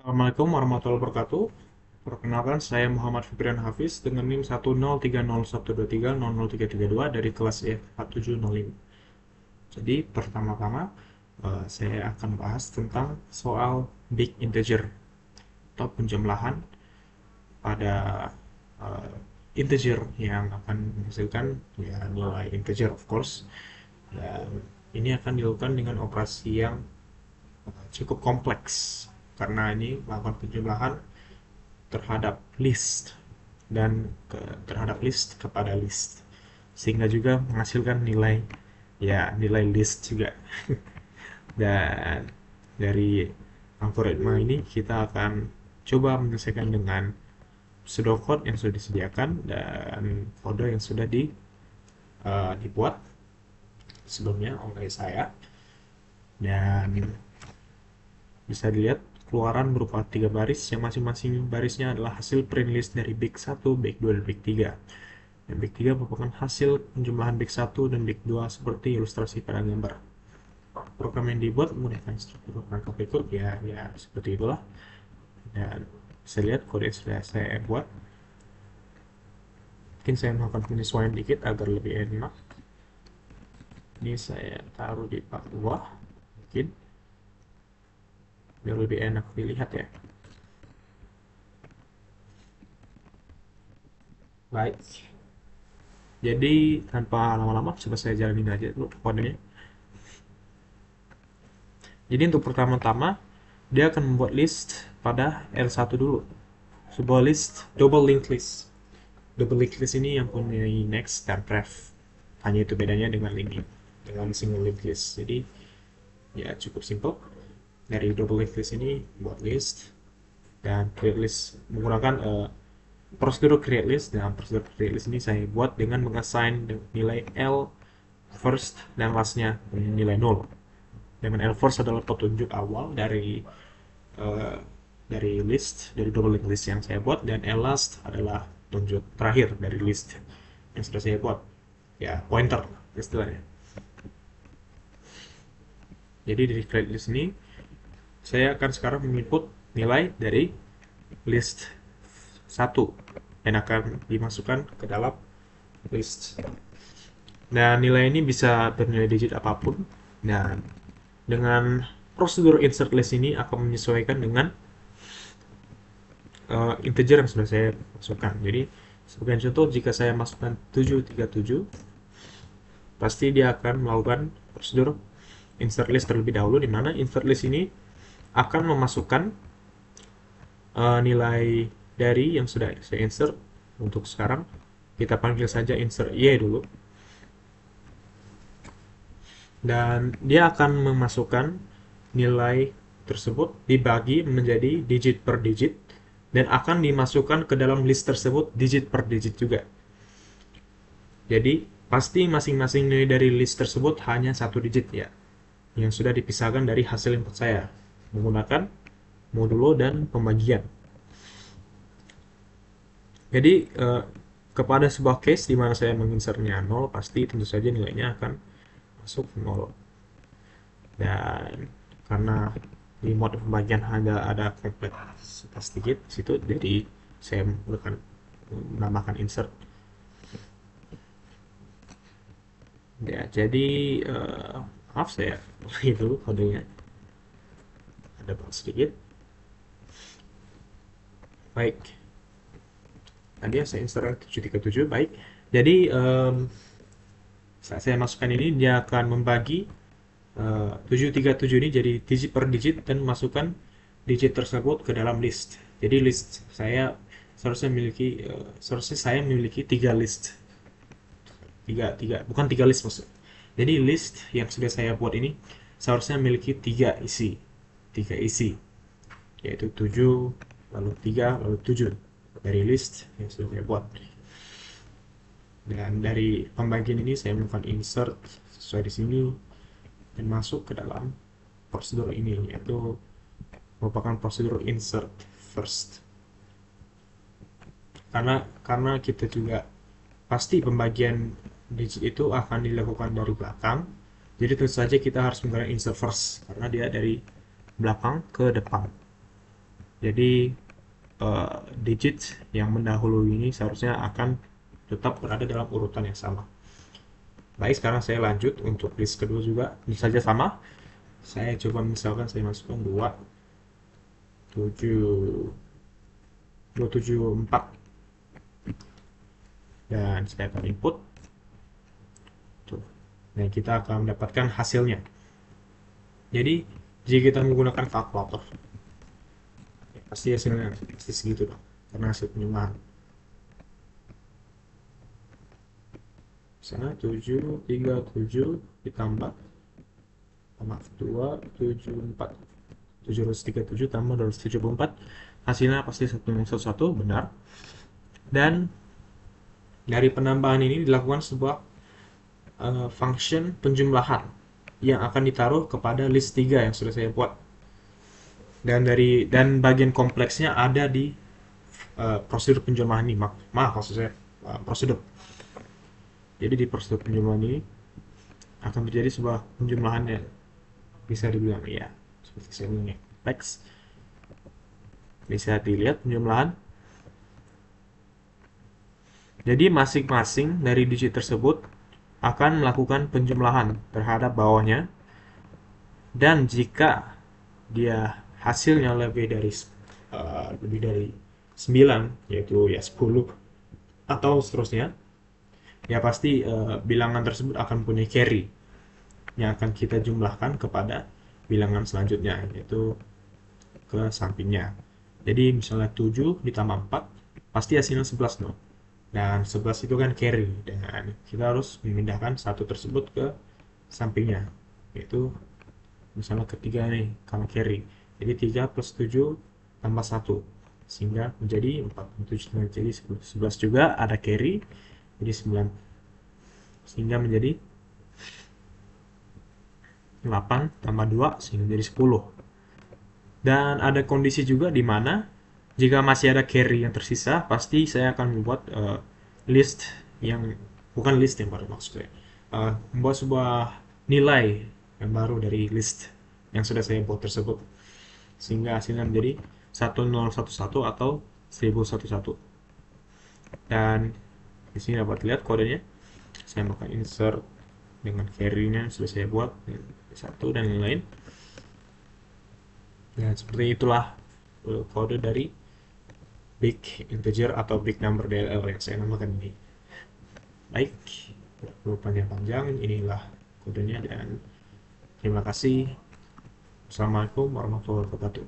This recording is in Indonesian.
Assalamualaikum warahmatullahi wabarakatuh. Perkenalkan, saya Muhammad Fibrian Hafiz dengan NIM 1030123003332 dari kelas F4705. Jadi, pertama-tama saya akan bahas tentang soal big integer atau penjumlahan pada eh, integer yang akan menghasilkan ya, nilai integer, of course. Dan ini akan dilakukan dengan operasi yang cukup kompleks karena ini melakukan penjumlahan terhadap list dan terhadap list kepada list, sehingga juga menghasilkan nilai, ya, nilai list juga. Dan dari algoritma ini kita akan coba menyelesaikan dengan pseudocode yang sudah disediakan dan kode yang sudah dibuat sebelumnya oleh saya. Dan bisa dilihat keluaran berupa 3 baris yang masing-masing barisnya adalah hasil print list dari big 1, big 2, dan big 3. Dan big 3 merupakan hasil penjumlahan big 1 dan big 2 seperti ilustrasi pada gambar. Program yang dibuat menggunakan struktur perangkap berikut, ya seperti itulah. Dan bisa lihat kode yang sudah saya buat. Mungkin saya melakukan penyesuaian dikit agar lebih enak. Ini saya taruh di bawah, mungkin biar lebih enak dilihat ya. Baik, jadi tanpa lama-lama coba saya jalanin aja dulu kodenya. Jadi untuk pertama-tama dia akan membuat list pada L1 dulu, sebuah list double linked list. Double linked list ini yang punya next dan ref, hanya itu bedanya dengan ini, dengan single linked list. Jadi ya cukup simple. Dari double linked list ini buat list dan create list menggunakan prosedur create list. Dan prosedur create list ini saya buat dengan mengassign nilai L first dan lastnya nilai 0. Dengan L first adalah petunjuk awal uh, dari list, dari double linked list yang saya buat, dan L last adalah petunjuk terakhir dari list yang sudah saya buat, ya pointer istilahnya. Jadi dari create list ini saya akan sekarang menginput nilai dari list 1 dan akan dimasukkan ke dalam list. Dan nilai ini bisa bernilai digit apapun. Dan dengan prosedur insert list ini akan menyesuaikan dengan integer yang sudah saya masukkan. Jadi sebagai contoh, jika saya masukkan 737, pasti dia akan melakukan prosedur insert list terlebih dahulu, di mana insert list ini akan memasukkan nilai dari yang sudah saya insert. Untuk sekarang kita panggil saja insert y dulu, dan dia akan memasukkan nilai tersebut dibagi menjadi digit per digit dan akan dimasukkan ke dalam list tersebut digit per digit juga. Jadi pasti masing-masing nilai dari list tersebut hanya satu digit, ya, yang sudah dipisahkan dari hasil input saya menggunakan modulo dan pembagian. Jadi kepada sebuah case di mana saya menginsertnya 0, pasti tentu saja nilainya akan masuk 0. Dan karena di mode pembagian hanya ada kompleksitas digit di situ, jadi saya menggunakan menambahkan insert. Ya, jadi maaf, saya ulangi dulu kodenya, ada bug sedikit. Baik, tadi saya insert 737. Baik, jadi saat saya masukkan ini, dia akan membagi 737 ini jadi digit per digit dan masukkan digit tersebut ke dalam list. Jadi list saya seharusnya saya memiliki 3 list. Bukan 3 list maksud. Jadi list yang sudah saya buat ini seharusnya memiliki 3 isi, yaitu 7, lalu 3, lalu 7 dari list yang sudah saya buat. Dan dari pembagian ini saya melakukan insert sesuai di sini dan masuk ke dalam prosedur ini, yaitu merupakan prosedur insert first. Karena kita juga pasti pembagian digit itu akan dilakukan dari belakang, jadi tentu saja kita harus menggunakan insert first karena dia dari belakang ke depan. Jadi digit yang mendahului ini seharusnya akan tetap berada dalam urutan yang sama. Baik, sekarang saya lanjut untuk list kedua juga. Ini saja sama. Saya coba misalkan saya masukkan 2, 7, 274 dan saya akan input. Tuh. Nah, kita akan mendapatkan hasilnya. Jadi, jika kita menggunakan kalkulator, ya, pasti hasilnya pasti segitu dong, karena hasil penjumlahan. Misalnya 737 ditambah, maaf, 274, 737 tambah 274, hasilnya pasti 111, benar. Dan dari penambahan ini dilakukan sebuah function penjumlahan yang akan ditaruh kepada list 3 yang sudah saya buat. Dan bagian kompleksnya ada di prosedur penjumlahan ini. Maaf, maksud saya prosedur. Jadi di prosedur penjumlahan ini akan terjadi sebuah penjumlahan yang bisa dibilang ya seperti saya bilang teks. Bisa dilihat penjumlahan. Jadi masing-masing dari digit tersebut akan melakukan penjumlahan terhadap bawahnya, dan jika dia hasilnya lebih dari 9, yaitu ya 10 atau seterusnya, ya pasti bilangan tersebut akan punya carry yang akan kita jumlahkan kepada bilangan selanjutnya, yaitu ke sampingnya. Jadi misalnya 7 ditambah 4 pasti hasilnya 11 dong. Dan 11 itu kan carry, dan kita harus memindahkan satu tersebut ke sampingnya, yaitu misalnya ketiga nih kalau carry. Jadi 3 plus 7 tambah 1 sehingga menjadi 4. 7 jadi 11 juga ada carry, jadi 9 sehingga menjadi 8 tambah 2 sehingga menjadi 10. Dan ada kondisi juga di mana jika masih ada carry yang tersisa, pasti saya akan membuat list yang bukan list yang baru, maksudnya membuat sebuah nilai yang baru dari list yang sudah saya buat tersebut, sehingga hasilnya menjadi 1011 atau 1011. Dan di sini dapat lihat kodenya. Saya akan insert dengan carry-nya sudah saya buat, satu dan lain-lain. Dan seperti itulah kode dari big integer atau big number DLL yang saya namakan ini. Baik, perlu panjang-panjang, inilah kodenya, dan terima kasih. Assalamualaikum warahmatullahi wabarakatuh.